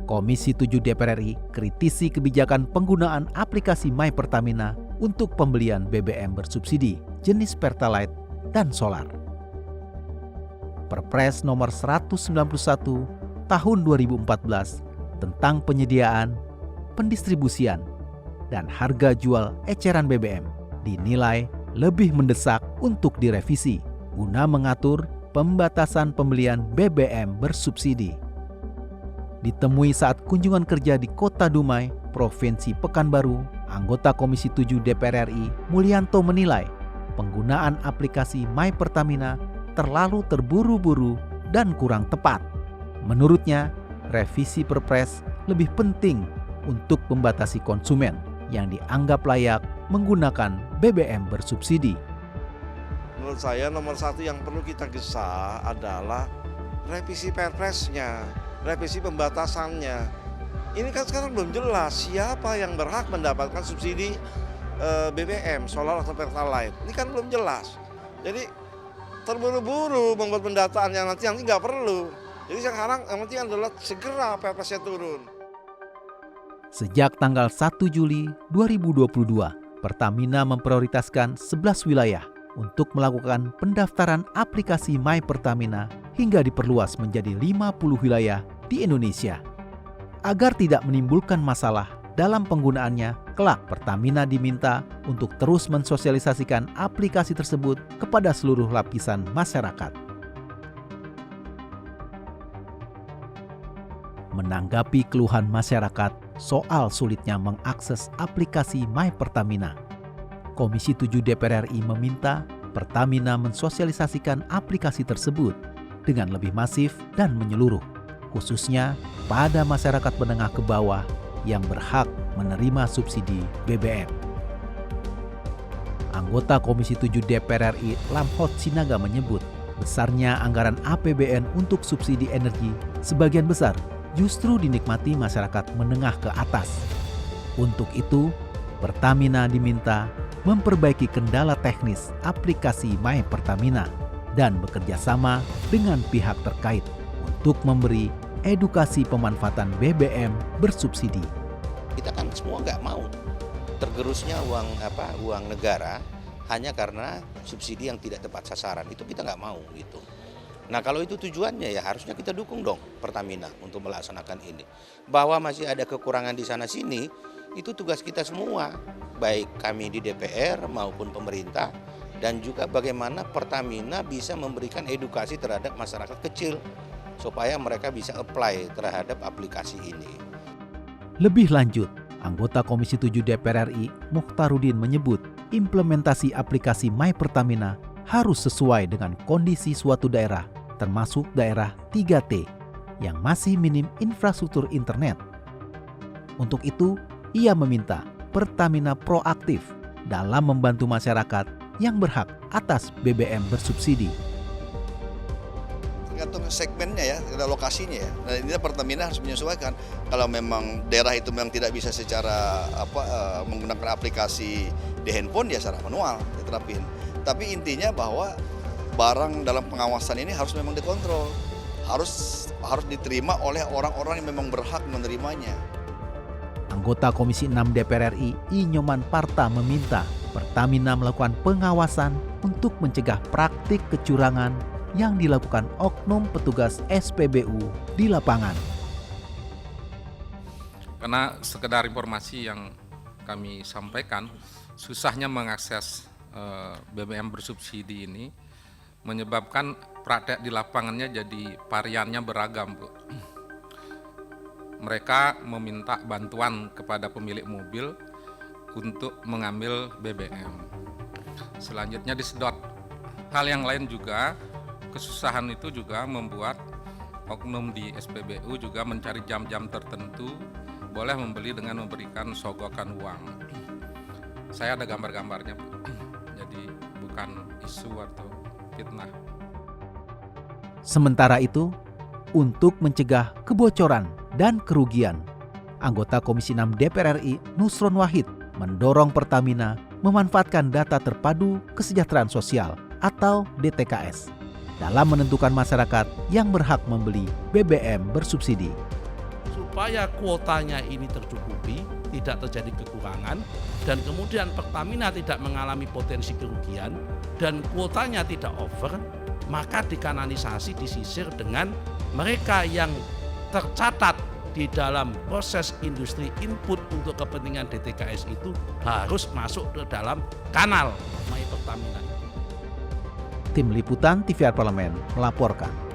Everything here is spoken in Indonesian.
Komisi 7 DPR RI kritisi kebijakan penggunaan aplikasi My Pertamina untuk pembelian BBM bersubsidi jenis Pertalite dan solar. Perpres nomor 191 tahun 2014 tentang penyediaan, pendistribusian, dan harga jual eceran BBM dinilai lebih mendesak untuk direvisi guna mengatur pembatasan pembelian BBM bersubsidi. Ditemui saat kunjungan kerja di Kota Dumai, Provinsi Pekanbaru, anggota Komisi 7 DPR RI Mulyanto menilai penggunaan aplikasi My Pertamina terlalu terburu-buru dan kurang tepat. Menurutnya, revisi Perpres lebih penting untuk membatasi konsumen yang dianggap layak menggunakan BBM bersubsidi. Menurut saya nomor satu yang perlu kita gesa adalah revisi Perpresnya, revisi pembatasannya. Ini kan sekarang belum jelas siapa yang berhak mendapatkan subsidi BBM, solar atau Pertalite. Ini kan belum jelas. Jadi terburu-buru membuat pendataan yang nanti nggak perlu. Jadi sekarang yang penting adalah segera Perpresnya turun. Sejak tanggal 1 Juli 2022, Pertamina memprioritaskan 11 wilayah untuk melakukan pendaftaran aplikasi My Pertamina hingga diperluas menjadi 50 wilayah di Indonesia. Agar tidak menimbulkan masalah dalam penggunaannya, kelak Pertamina diminta untuk terus mensosialisasikan aplikasi tersebut kepada seluruh lapisan masyarakat. Menanggapi keluhan masyarakat soal sulitnya mengakses aplikasi My Pertamina, Komisi 7 DPR RI meminta Pertamina mensosialisasikan aplikasi tersebut dengan lebih masif dan menyeluruh, khususnya pada masyarakat menengah ke bawah yang berhak menerima subsidi BBM. Anggota Komisi 7 DPR RI Lamhot Sinaga menyebut besarnya anggaran APBN untuk subsidi energi sebagian besar justru dinikmati masyarakat menengah ke atas. Untuk itu, Pertamina diminta memperbaiki kendala teknis aplikasi My Pertamina dan bekerja sama dengan pihak terkait untuk memberi edukasi pemanfaatan BBM bersubsidi. Kita kan semua nggak mau tergerusnya uang negara hanya karena subsidi yang tidak tepat sasaran. Itu kita nggak mau gitu. Nah kalau itu tujuannya ya harusnya kita dukung dong Pertamina untuk melaksanakan ini. Bahwa masih ada kekurangan di sana sini, itu tugas kita semua. Baik kami di DPR maupun pemerintah. Dan juga bagaimana Pertamina bisa memberikan edukasi terhadap masyarakat kecil. Supaya mereka bisa apply terhadap aplikasi ini. Lebih lanjut, anggota Komisi 7 DPR RI Mukhtarudin menyebut implementasi aplikasi My Pertamina harus sesuai dengan kondisi suatu daerah, termasuk daerah 3T yang masih minim infrastruktur internet. Untuk itu, ia meminta Pertamina proaktif dalam membantu masyarakat yang berhak atas BBM bersubsidi. Tergantung segmennya ya, lokasinya ya. Nah ini Pertamina harus menyesuaikan. Kalau memang daerah itu memang tidak bisa secara menggunakan aplikasi di handphone ya secara manual diterapin. Tapi intinya bahwa barang dalam pengawasan ini harus memang dikontrol, harus diterima oleh orang-orang yang memang berhak menerimanya. Anggota Komisi 6 DPR RI Nyoman Parta meminta Pertamina melakukan pengawasan untuk mencegah praktik kecurangan yang dilakukan oknum petugas SPBU di lapangan. Karena sekedar informasi yang kami sampaikan, susahnya mengakses BBM bersubsidi ini menyebabkan praktek di lapangannya jadi variannya beragam, Bu. Mereka meminta bantuan kepada pemilik mobil untuk mengambil BBM. Selanjutnya disedot. Hal yang lain juga, kesusahan itu juga membuat oknum di SPBU juga mencari jam-jam tertentu boleh membeli dengan memberikan sogokan uang. Saya ada gambar-gambarnya, Bu. Jadi bukan isu atau fitnah. Sementara itu, untuk mencegah kebocoran dan kerugian, anggota Komisi 6 DPR RI Nusron Wahid mendorong Pertamina memanfaatkan data terpadu kesejahteraan sosial atau DTKS dalam menentukan masyarakat yang berhak membeli BBM bersubsidi. supaya kuotanya ini tercukupi, tidak terjadi kekurangan, dan kemudian Pertamina tidak mengalami potensi kerugian, dan kuotanya tidak over, maka dikanalisasi, disisir dengan mereka yang tercatat di dalam proses industri input untuk kepentingan DTKS itu harus masuk ke dalam kanal My Pertamina. Tim Liputan TVR Parlemen melaporkan.